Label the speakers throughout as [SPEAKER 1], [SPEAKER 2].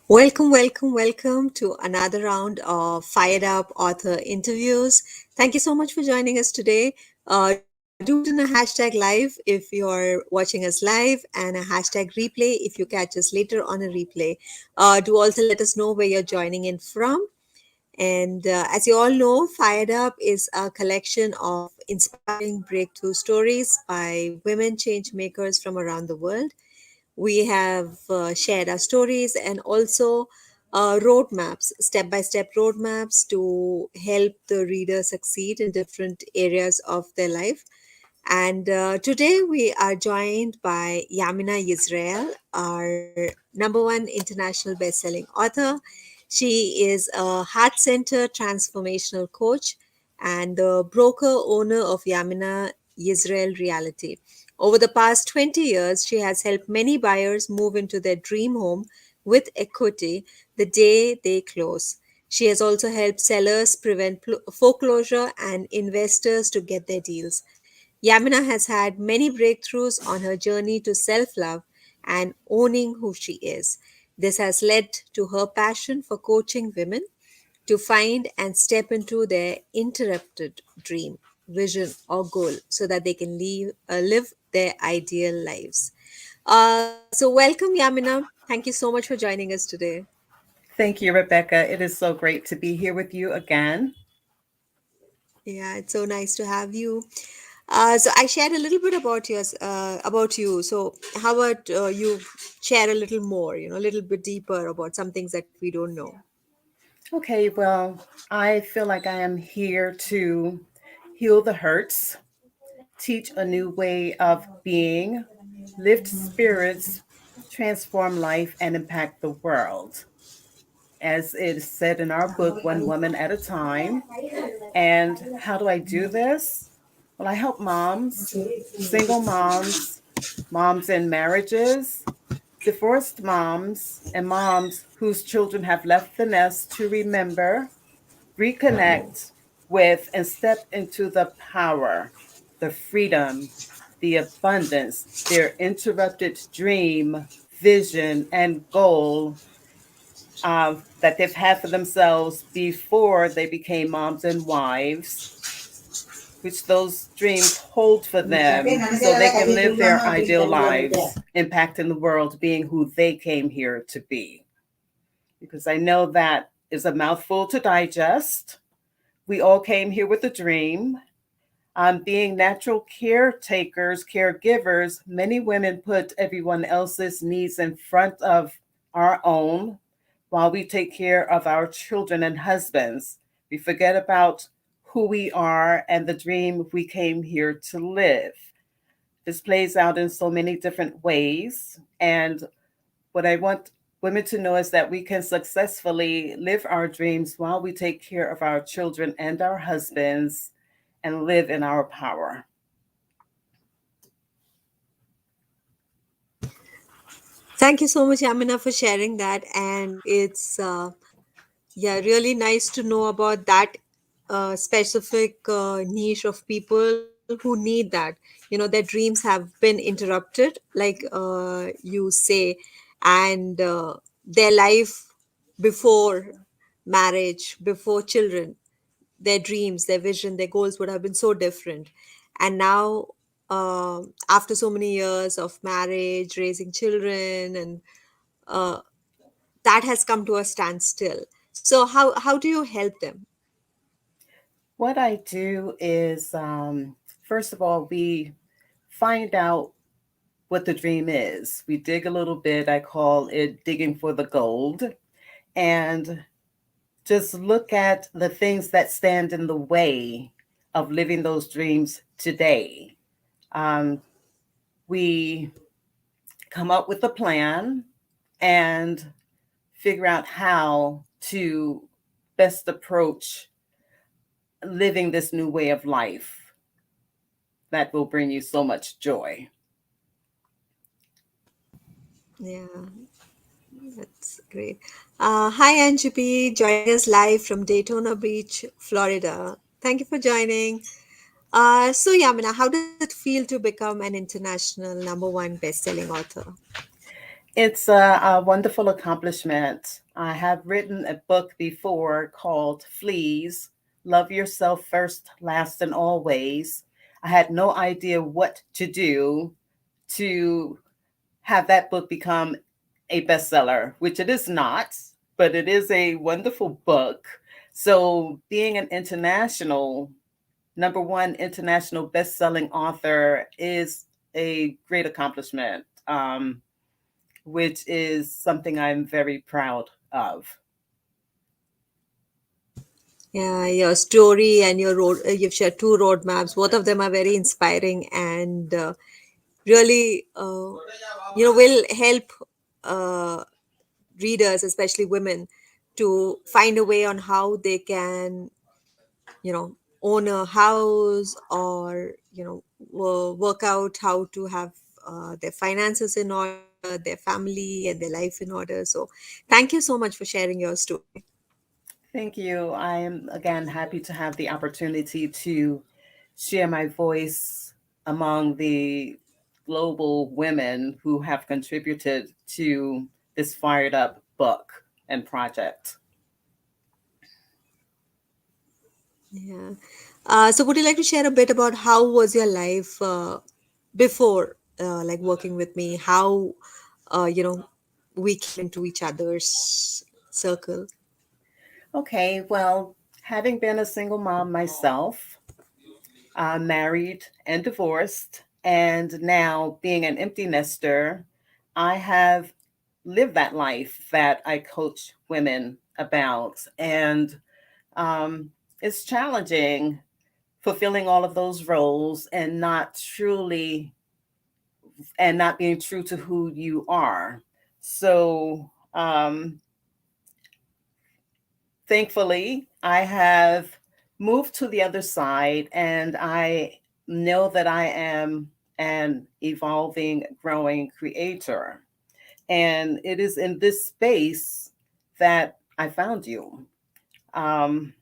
[SPEAKER 1] Welcome to another round of Fired Up author interviews. Thank you so much for joining us today. Do it in a hashtag live if you're watching us live, and a hashtag replay if you catch us later on a replay. Do also let us know where you're joining in from. And as you all know, Fired Up is a collection of inspiring breakthrough stories by women change makers from around the world. We have shared our stories and also roadmaps, step by step roadmaps to help the reader succeed in different areas of their life. And today we are joined by Yaminah Yisrael, our number one international best-selling author. She is a heart center transformational coach and the broker owner of Yaminah Yisrael Reality. Over the past 20 years, she has helped many buyers move into their dream home with equity the day they close. She has also helped sellers prevent foreclosure and investors to get their deals. Yamina has had many breakthroughs on her journey to self love and owning who she is. This has led to her passion for coaching women to find and step into their interrupted dream, vision, or goal so that they can live their ideal lives. So, welcome, Yamina. Thank you so much for joining us today.
[SPEAKER 2] Thank you, Rebecca. It is so great to be here with you again.
[SPEAKER 1] Yeah, it's so nice to have you. So I shared a little bit about you. So how about you share a little more, a little bit deeper about some things that we don't know.
[SPEAKER 2] Okay, well, I feel like I am here to heal the hurts, teach a new way of being, lift spirits, transform life, and impact the world. As it is said in our book, One Woman at a Time. And how do I do this? Well, I help moms, single moms, moms in marriages, divorced moms, and moms whose children have left the nest to remember, reconnect with, and step into the power, the freedom, the abundance, their interrupted dream, vision, and goal that they've had for themselves before they became moms and wives, which those dreams hold for them so they can live their ideal lives, impacting the world, being who they came here to be. Because I know that is a mouthful to digest. We all came here with a dream. Being natural caretakers, caregivers, many women put everyone else's needs in front of our own while we take care of our children and husbands. We forget about who we are and the dream we came here to live. This plays out in so many different ways. And what I want women to know is that we can successfully live our dreams while we take care of our children and our husbands and live in our power.
[SPEAKER 1] Thank you so much, Amina, for sharing that. And it's yeah, really nice to know about that specific niche of people who need that. Their dreams have been interrupted, like you say, and their life before marriage, before children, their dreams, their vision, their goals would have been so different. And now, after so many years of marriage, raising children, and uh, that has come to a standstill. So how do you help them?
[SPEAKER 2] What I do is, first of all, we find out what the dream is. We dig a little bit. I call it digging for the gold. And just look at the things that stand in the way of living those dreams today. Um, we come up with a plan and figure out how to best approach living this new way of life that will bring you so much joy.
[SPEAKER 1] Yeah, that's great. Hi, Anjubi, joining us live from Daytona Beach, Florida. Thank you for joining. So, Yamina, how does it feel to become an international number one best-selling author?
[SPEAKER 2] It's a wonderful accomplishment. I have written a book before called Fleas Love Yourself First, Last, and Always. I had no idea what to do to have that book become a bestseller, which it is not, but it is a wonderful book. So, being an international, number one international best-selling author is a great accomplishment. Which is something I'm very proud of.
[SPEAKER 1] Yeah, your story and your road, you've shared two roadmaps. Both of them are very inspiring and really, will help uh, readers, especially women, to find a way on how they can, own a house or, work out how to have their finances in order, their family and their life in order. So, thank you so much for sharing your story.
[SPEAKER 2] Thank you. I am again happy to have the opportunity to share my voice among the global women who have contributed to this fired up book and project.
[SPEAKER 1] Yeah. So, would you like to share a bit about how was your life before, like working with me? How, we came into each other's circle?
[SPEAKER 2] Okay, well, having been a single mom myself, married and divorced, and now being an empty nester, I have lived that life that I coach women about. And um, it's challenging fulfilling all of those roles and not being true to who you are. So, thankfully, I have moved to the other side, and I know that I am an evolving, growing creator. And it is in this space that I found you, um,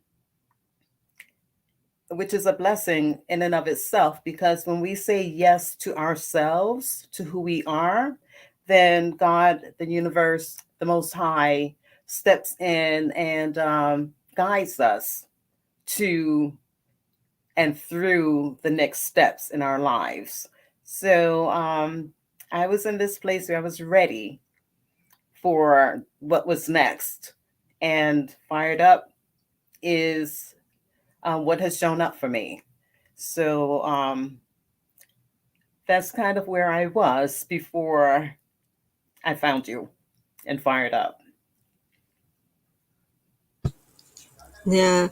[SPEAKER 2] which is a blessing in and of itself, because when we say yes to ourselves, to who we are, then God, the universe, the Most High, steps in and guides us to and through the next steps in our lives. So I was in this place where I was ready for what was next. And fired up is what has shown up for me. So that's kind of where I was before I found you and fired up.
[SPEAKER 1] Yeah.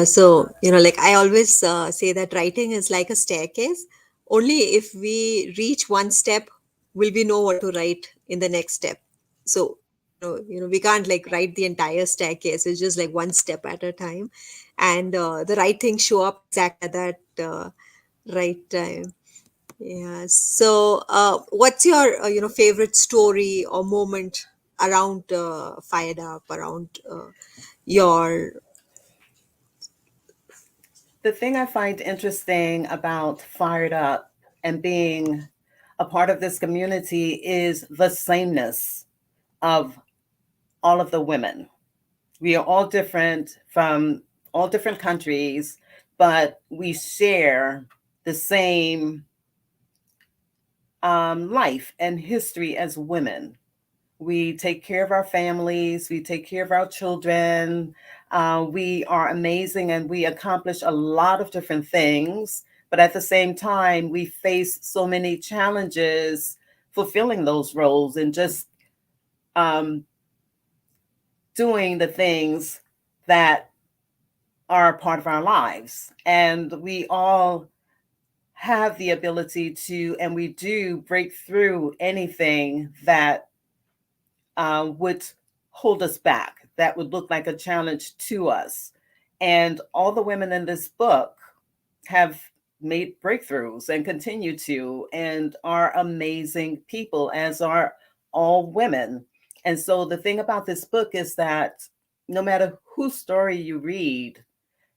[SPEAKER 1] So, like I always say that writing is like a staircase. Only if we reach one step will we know what to write in the next step. So, we can't like write the entire staircase. It's just like one step at a time. And the right things show up exactly at that right time. Yeah. So, what's your, favorite story or moment around Fired Up, around your
[SPEAKER 2] The thing I find interesting about Fired Up and being a part of this community is the sameness of all of the women. We are all different from all different countries, but we share the same life and history as women. We take care of our families, we take care of our children. We are amazing and we accomplish a lot of different things. But at the same time, we face so many challenges fulfilling those roles and just um, doing the things that are a part of our lives. And we all have the ability to, and we do break through anything that would hold us back, that would look like a challenge to us. And all the women in this book have made breakthroughs and continue to, and are amazing people, as are all women. And so the thing about this book is that no matter whose story you read,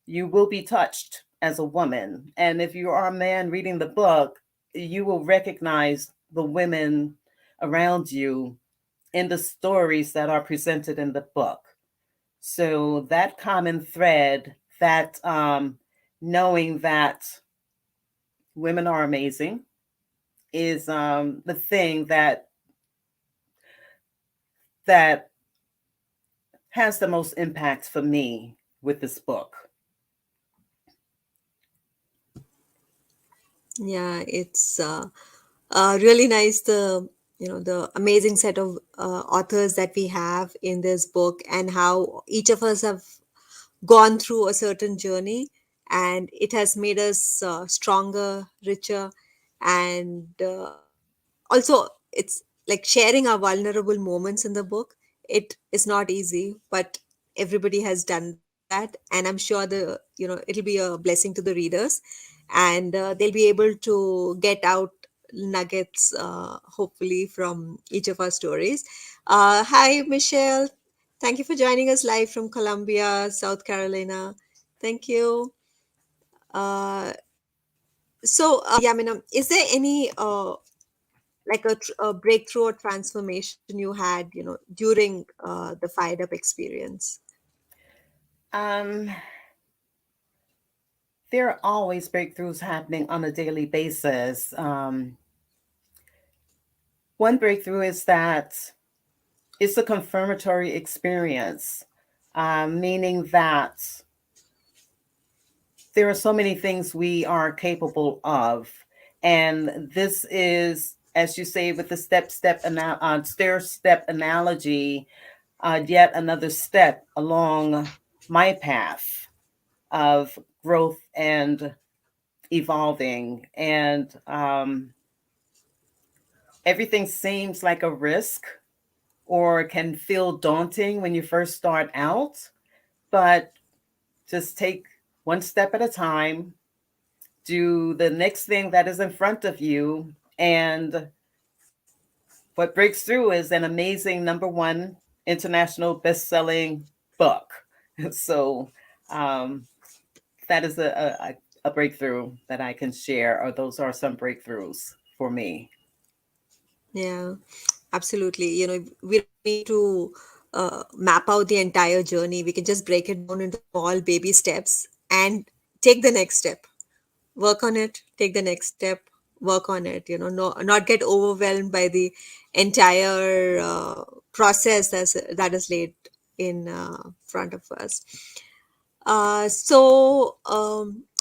[SPEAKER 2] you will be touched as a woman. And if you are a man reading the book, you will recognize the women around you in the stories that are presented in the book. So that common thread, that knowing that women are amazing, is the thing that has the most impact for me with this book.
[SPEAKER 1] Yeah, it's really nice, the amazing set of authors that we have in this book, and how each of us have gone through a certain journey, and it has made us stronger, richer, and also it's like sharing our vulnerable moments in the book. It is not easy, but everybody has done that, and I'm sure it'll be a blessing to the readers, and they'll be able to get out nuggets, hopefully, from each of our stories. Hi, Michelle. Thank you for joining us live from Columbia, South Carolina. Thank you. uh, Yamina, is there any like a breakthrough or transformation you had, during the Fired Up experience?
[SPEAKER 2] Um, there are always breakthroughs happening on a daily basis. One breakthrough is that it's a confirmatory experience, meaning that there are so many things we are capable of. And this is, as you say, with the stair step analogy, yet another step along my path of growth and evolving. And everything seems like a risk or can feel daunting when you first start out, but just take one step at a time, do the next thing that is in front of you. And what breaks through is an amazing #1 international best-selling book. So um, that is a breakthrough that I can share, or those are some breakthroughs for me.
[SPEAKER 1] Yeah, absolutely. We don't need to map out the entire journey. We can just break it down into small baby steps and take the next step. Work on it, take the next step, work on it. No, not get overwhelmed by the entire process that is laid in front of us.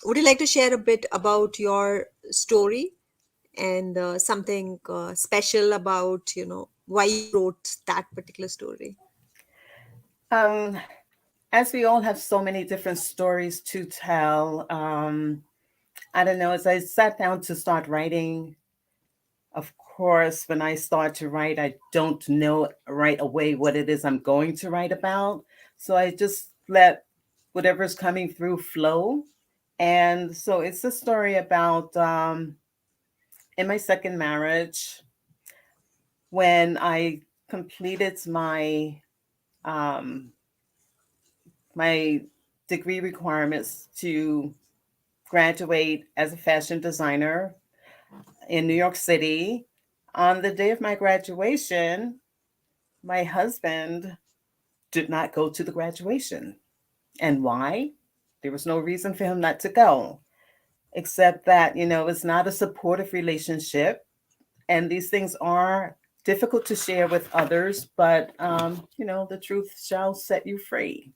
[SPEAKER 1] Would you like to share a bit about your story, and something special about, why you wrote that particular story?
[SPEAKER 2] Um, as we all have so many different stories to tell, I don't know, as I sat down to start writing, of course, when I start to write, I don't know right away what it is I'm going to write about. So I just let whatever's coming through flow. And so it's a story about in my second marriage, when I completed um, my degree requirements to graduate as a fashion designer in New York City. On the day of my graduation, my husband did not go to the graduation. And why? There was no reason for him not to go, except that, it's not a supportive relationship. And these things are difficult to share with others, but, the truth shall set you free.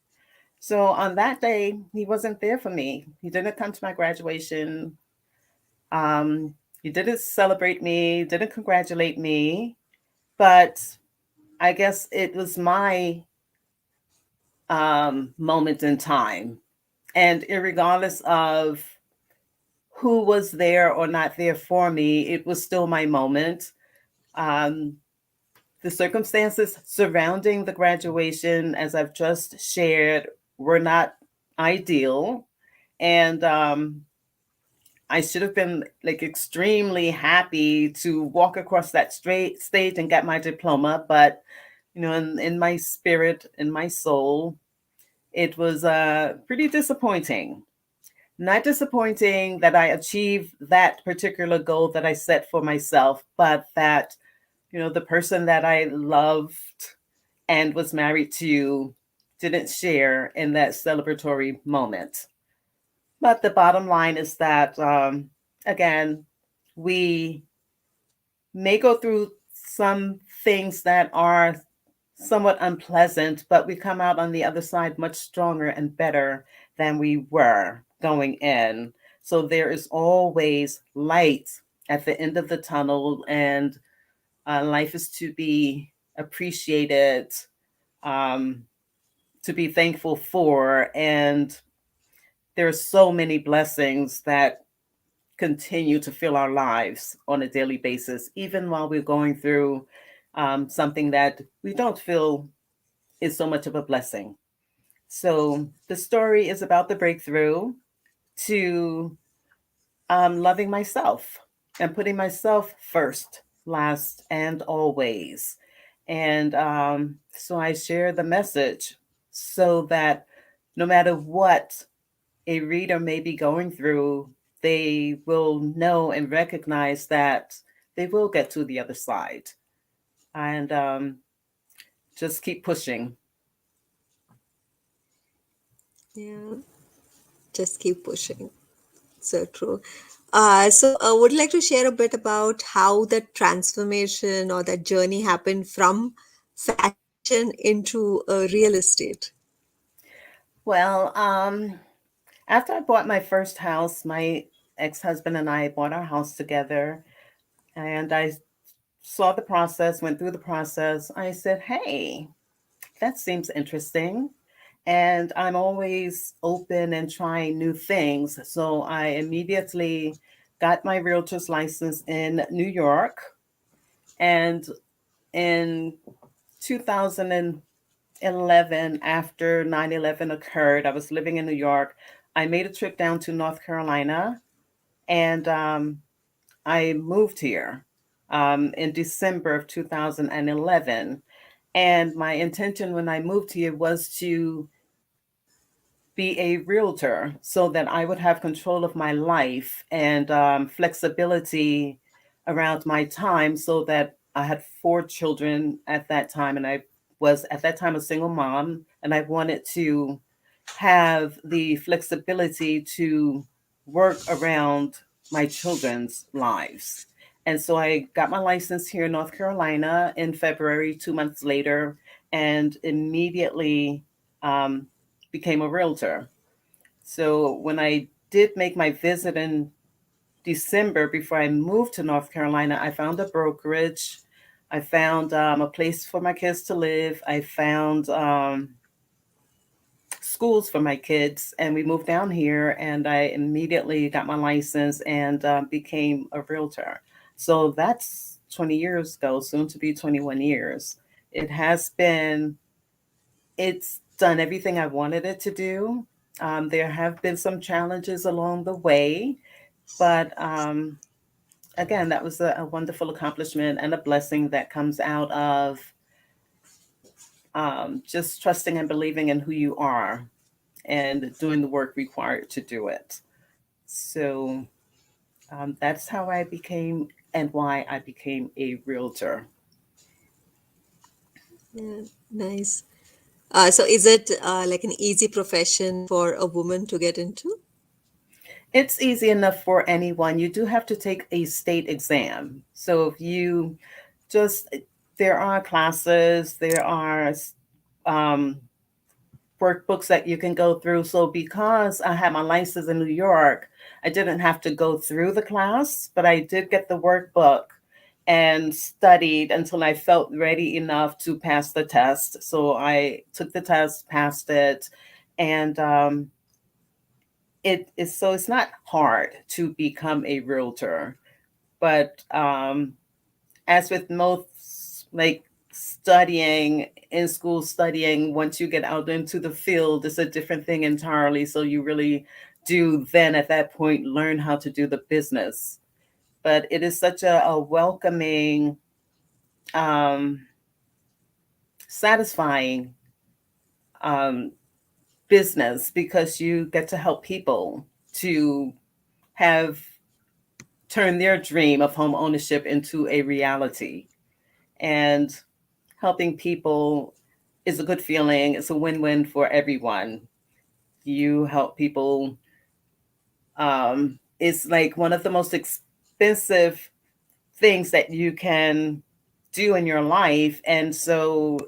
[SPEAKER 2] So on that day, he wasn't there for me. He didn't come to my graduation. Um, he didn't celebrate me, didn't congratulate me, but I guess it was my moment in time. And regardless of who was there or not there for me, it was still my moment. Um, the circumstances surrounding the graduation, as I've just shared, were not ideal. And I should have been like extremely happy to walk across that straight stage and get my diploma. But, in my spirit, in my soul, it was pretty disappointing. Not disappointing that I achieved that particular goal that I set for myself, but that The person that I loved and was married to didn't share in that celebratory moment. But the bottom line is that, again, we may go through some things that are somewhat unpleasant, but we come out on the other side much stronger and better than we were going in. So there is always light at the end of the tunnel, and life is to be appreciated, um, to be thankful for. And there are so many blessings that continue to fill our lives on a daily basis, even while we're going through something that we don't feel is so much of a blessing. So the story is about the breakthrough to loving myself and putting myself first, last, and always. And so I share the message so that no matter what a reader may be going through, they will know and recognize that they will get to the other side, and just keep pushing.
[SPEAKER 1] Yeah, just keep pushing. So true. Would you like to share a bit about how that transformation or that journey happened from fashion into real estate?
[SPEAKER 2] Well, after I bought my first house, my ex husband and I bought our house together, and I saw the process, went through the process. I said, hey, that seems interesting. And I'm always open and trying new things. So I immediately got my realtor's license in New York. And in 2011, after 9/11 occurred, I was living in New York. I made a trip down to North Carolina, and I moved here in December of 2011. And my intention when I moved here was to be a realtor so that I would have control of my life and flexibility around my time, so that I had four children at that time. And I was at that time a single mom, and I wanted to have the flexibility to work around my children's lives. And so I got my license here in North Carolina in February, 2 months later, and immediately um, became a realtor. So when I did make my visit in December before I moved to North Carolina, I found a brokerage. I found a place for my kids to live. I found schools for my kids, and we moved down here. And I immediately got my license and became a realtor. So that's 20 years ago, soon to be 21 years. It has been It's done everything I wanted it to do. There have been some challenges along the way, but again, that was a wonderful accomplishment and a blessing that comes out of just trusting and believing in who you are and doing the work required to do it. So that's how I became and why I became a realtor.
[SPEAKER 1] Yeah, nice. So, is it like an easy profession for a woman to get into?
[SPEAKER 2] It's easy enough for anyone. You do have to take a state exam. So if you just, there are classes, there are um, workbooks that you can go through. So because I had my license in New York, I didn't have to go through the class, but I did get the workbook and studied until I felt ready enough to pass the test. So I took the test, passed it, and it is, so it's not hard to become a realtor. But as with most, like, studying in school, studying, once you get out into the field, it's a different thing entirely. So you really do then at that point learn how to do the business. But it is such a welcoming, um, satisfying um, business, because you get to help people to have turn their dream of home ownership into a reality. And helping people is a good feeling. It's a win-win for everyone. You help people. It's like one of the most expensive things that you can do in your life. And so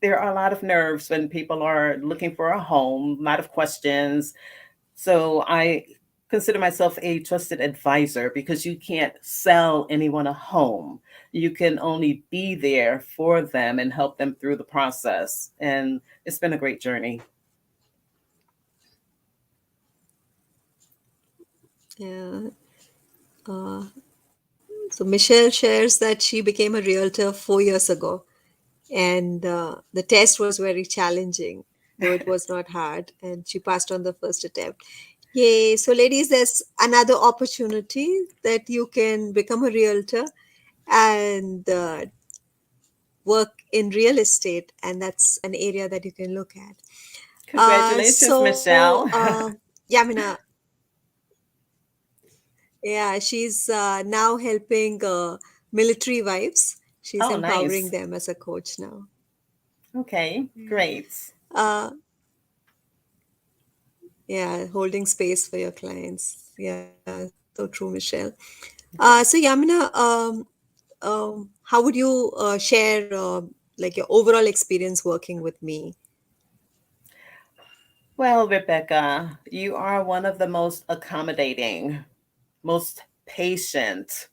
[SPEAKER 2] there are a lot of nerves when people are looking for a home, a lot of questions. So I consider myself a trusted advisor because you can't sell anyone a home. You can only be there for them and help them through the process. And it's been a great journey.
[SPEAKER 1] Yeah. So Michelle shares that she became a realtor 4 years ago, and the test was very challenging, though it was not hard, and she passed on the first attempt. Yay! So, ladies, there's another opportunity that you can become a realtor and work in real estate, and that's an area that you can look at.
[SPEAKER 2] Congratulations,
[SPEAKER 1] So,
[SPEAKER 2] Michelle.
[SPEAKER 1] Yamina, yeah, she's now helping military wives. She's
[SPEAKER 2] Oh,
[SPEAKER 1] empowering
[SPEAKER 2] nice.
[SPEAKER 1] them as a coach now.
[SPEAKER 2] Okay,
[SPEAKER 1] Yeah.
[SPEAKER 2] great.
[SPEAKER 1] Uh, yeah, holding space for your clients. Yeah, so true, Michelle. So, Yamina, how would you share like your overall experience working with me?
[SPEAKER 2] Well, Rebecca, you are one of the most accommodating, most patient,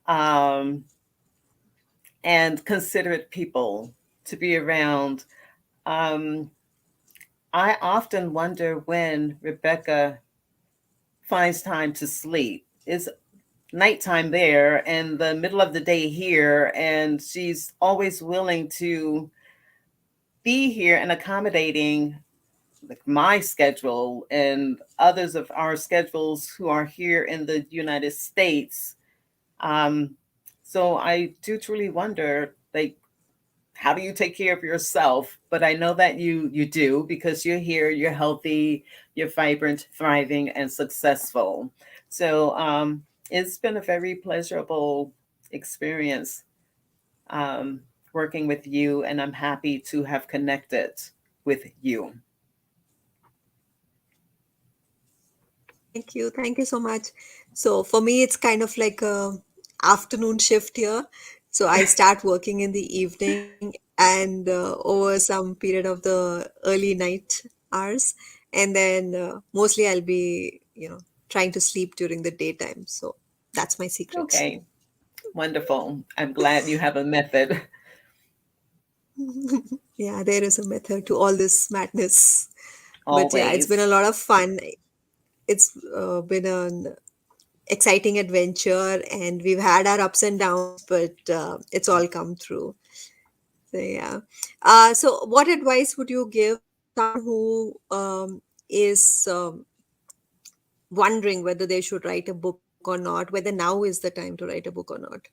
[SPEAKER 2] um, and considerate people to be around. Um, I often wonder when Rebecca finds time to sleep. It's nighttime there and the middle of the day here, and she's always willing to be here and accommodating like my schedule and others of our schedules who are here in the United States. Um, so I do truly wonder, like, how do you take care of yourself? But I know that you do because you're here, you're healthy, you're vibrant, thriving, and successful. So it's been a very pleasurable experience um, working with you, and I'm happy to have connected with you.
[SPEAKER 1] Thank you so much. So for me, it's kind of like a afternoon shift here. So I start working in the evening and over some period of the early night hours, and then mostly I'll be, trying to sleep during the daytime. So that's my secret.
[SPEAKER 2] Okay, wonderful. I'm glad you have a method.
[SPEAKER 1] Yeah, there is a method to all this madness. But yeah, it's been a
[SPEAKER 2] Always.
[SPEAKER 1] lot of fun. It's been an exciting adventure, and we've had our ups and downs, but it's all come through. So yeah. So what advice would you give to someone who is wondering whether they should write a book or not, whether now is the time to write a book or not?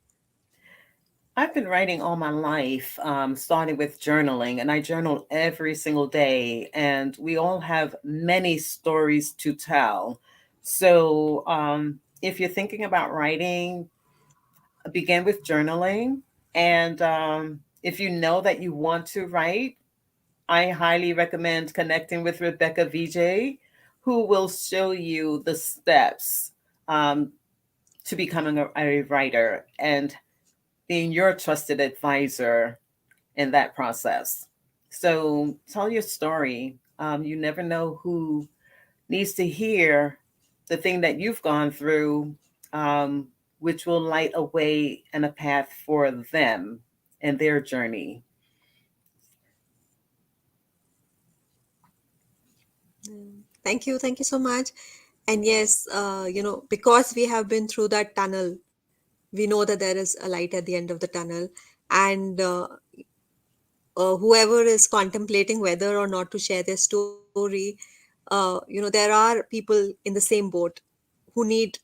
[SPEAKER 2] I've been writing all my life, starting with journaling, and I journal every single day. And we all have many stories to tell. So, if you're thinking about writing, begin with journaling. And if you know that you want to write, I highly recommend connecting with Rebecca VJ, who will show you the steps um, to becoming a writer and being your trusted advisor in that process. So tell your story. You never know who needs to hear the thing that you've gone through, um, which will light a way and a path for them and their journey.
[SPEAKER 1] Thank you so much. And yes, because we have been through that tunnel, we know that there is a light at the end of the tunnel. And whoever is contemplating whether or not to share their story, there are people in the same boat who need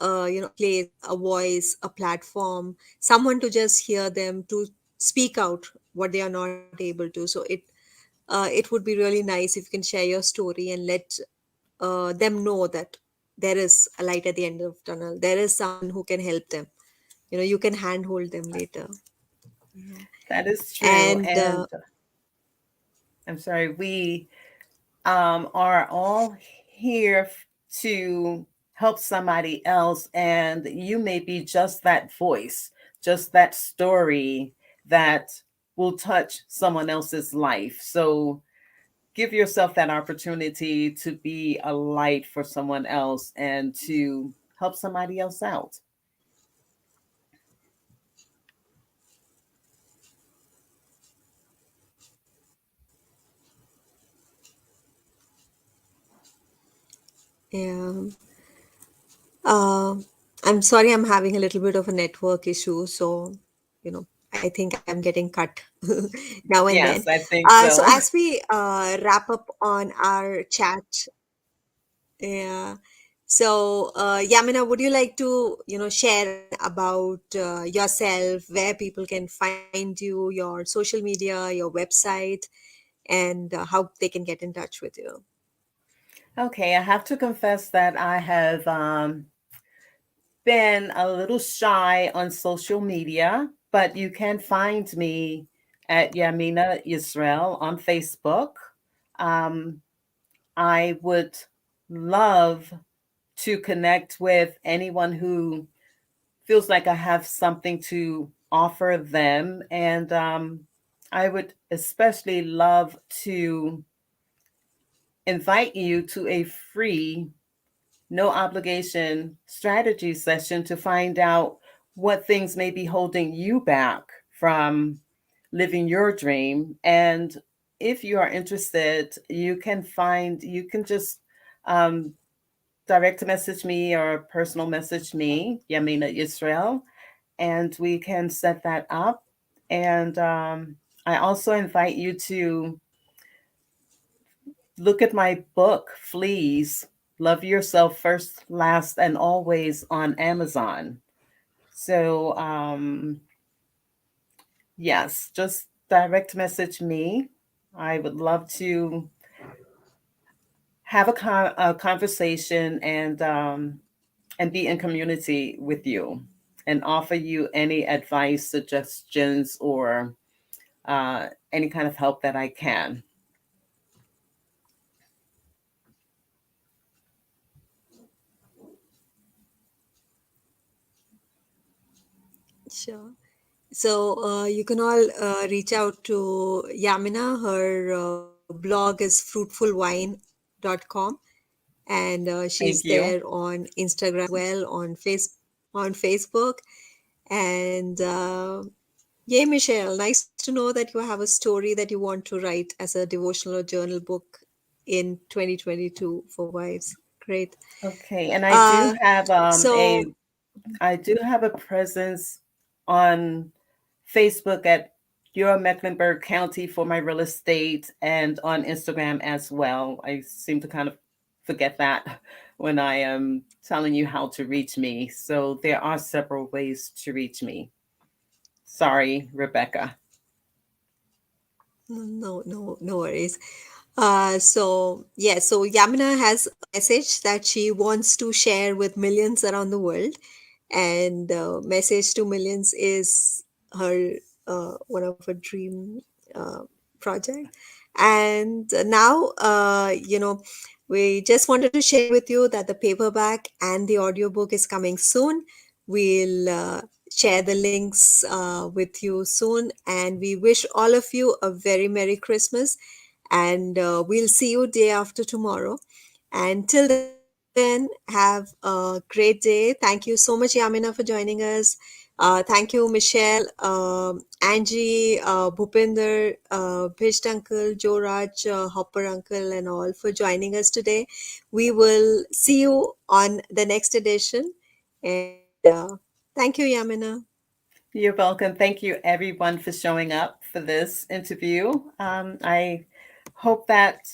[SPEAKER 1] a place, a voice, a platform, someone to just hear them, to speak out what they are not able to. So it would be really nice if you can share your story and let them know that there is a light at the end of the tunnel. There is someone who can help them. you can handhold them later. Yeah.
[SPEAKER 2] That is true.
[SPEAKER 1] And
[SPEAKER 2] And I'm sorry, we are all here to help somebody else, and you may be just that voice, just that story that will touch someone else's life. So give yourself that opportunity to be a light for someone else and to help somebody else out.
[SPEAKER 1] yeah, uh, I'm sorry, I'm having a little bit of a network issue, so I think I'm getting cut now and then.
[SPEAKER 2] Yes, I think
[SPEAKER 1] So
[SPEAKER 2] so.
[SPEAKER 1] as we wrap up on our chat, yeah. So, Yamina, would you like to, share about yourself, where people can find you, your social media, your website, and how they can get in touch with you?
[SPEAKER 2] Okay, I have to confess that I have been a little shy on social media, but you can find me at Yaminah Yisrael on Facebook. Um, I would love to connect with anyone who feels like I have something to offer them. And I would especially love to invite you to a free, no obligation strategy session to find out what things may be holding you back from living your dream. And if you are interested, you can just um, direct message me or personal message me, Yaminah Yisrael, and we can set that up. And I also invite you to look at my book, Fleas Love Yourself First, Last, and Always on Amazon. So, yes, just direct message me. I would love to have a conversation and be in community with you and offer you any advice, suggestions, or uh, any kind of help that I can.
[SPEAKER 1] Sure. So you can all reach out to Yamina. Her blog is fruitfulwine.com, and she's
[SPEAKER 2] Thank
[SPEAKER 1] there
[SPEAKER 2] you.
[SPEAKER 1] on Instagram as well, on Facebook. And yay, Michelle, nice to know that you have a story that you want to write as a devotional or journal book in 2022 for wives. Great.
[SPEAKER 2] Okay, and
[SPEAKER 1] Uh,
[SPEAKER 2] a
[SPEAKER 1] so,
[SPEAKER 2] I do have a presence on Facebook at Your Mecklenburg County for my real estate and on Instagram as well. I seem to kind of forget that when I am telling you how to reach me. So there are several ways to reach me. Sorry, Rebecca.
[SPEAKER 1] no worries. So Yamina has a message that she wants to share with millions around the world, and message to millions is her one of her dream uh, project. And now, we just wanted to share with you that the paperback and the audiobook is coming soon. We'll share the links with you soon, and we wish all of you a very Merry Christmas, and we'll see you day after tomorrow. And till then, have a great day. Thank you so much, Yamina, for joining us. Thank you, Michelle, Angie, Bhupinder, Bhisht Uncle, Joe Raj, Hopper Uncle, and all for joining us today. We will see you on the next edition. And thank you, Yamina.
[SPEAKER 2] You're welcome. Thank you, everyone, for showing up for this interview. I hope that